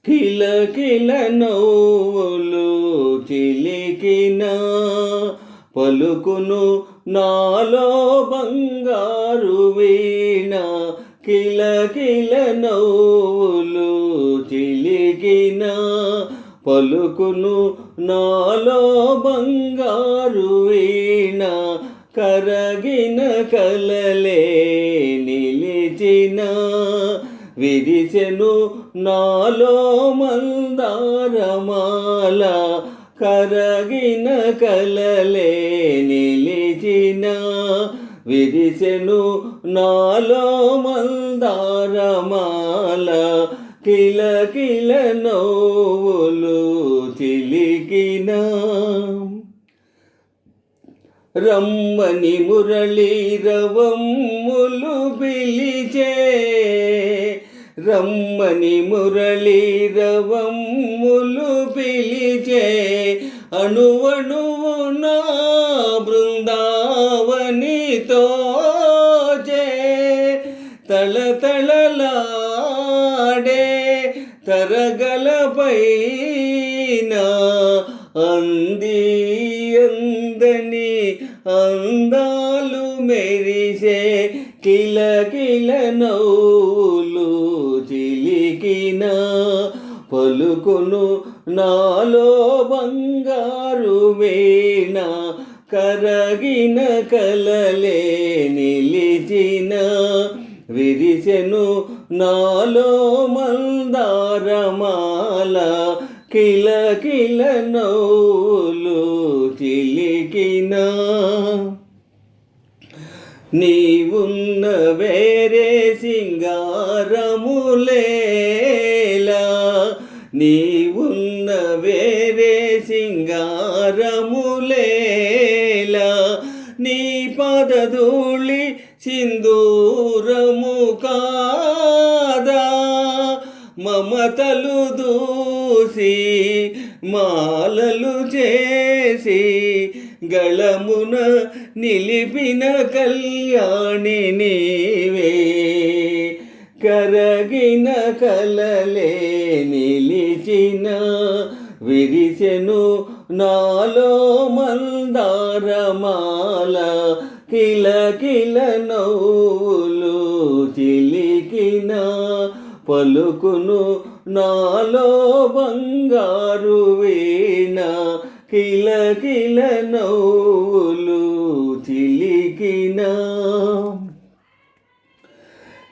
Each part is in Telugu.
కిలకిల నవ్వులు చిలికిన పలుకును నాలో బంగారు వీణ. కిలకిల నవ్వులు చిలికిన పలుకును నాలో బంగారు వీణ. కరగిన కలలే నిలిచిన విరిసెను నాలో మందారమాల. కరగిన కలలే నిలిచిన విరిసెను నాలో మందారమాల. కిలకిల నవ్వులు చిలికిన రమ్మని మురళీరవమ్ములు పిలిచే. రమ్మని మురళీరవమ్ములు పిలిచే. అణువణువు నా బృందావని తోచే. తళతళలాడే తరగలపైన అంది అందని అందాలు మెరిసే. కిలకిల నవ్వులు చిలికిన పలుకును నాలో బంగారు వీణ. కరగిన కలలే నిలిచిన విరిసెను నాలో మందారమాల. కిలకిల నవ్వులు చిలికిన నీవున్న వేరే సింగారములేలా. నీవున్న వేరే సింగారములేలా. నీ పదధూళి సింధూరము కాదా. మమతలు దూసి మాలలు చేసి గళమున నిలిపిన కళ్యాణి నీవే. కరగిన కలలే నిలిచిన విరిసెను నాలో మందారమాల. కిలకిల నవ్వులు చిలికిన పలుకును నాలో బంగారు వీణ. కిలకిల నవ్వులు చిలికిన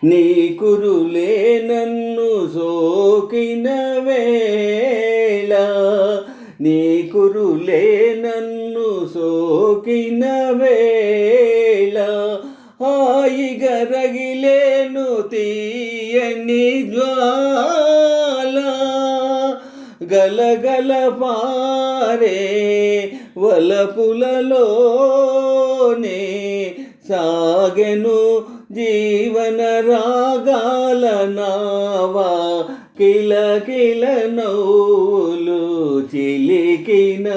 నీ కురులే నన్ను సోకిన వేళ. నీ కురులే నన్ను సోకిన వేళ. హాయిగా రగిలేను తీయని జ్వాల. గలగల పారే వలపులలోనే సాగెను జీవన రాగాల నావా. కిలకిల నవ్వులు చిలికిన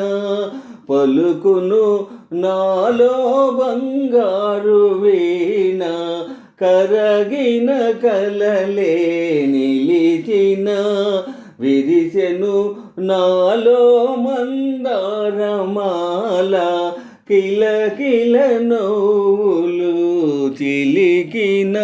పలుకును నాలో బంగారు వీణ. కరగిన కలలే నిలిచిన విరిసెను నాలో మందారమాల. కిలకిల నవ్వులు చిలికిన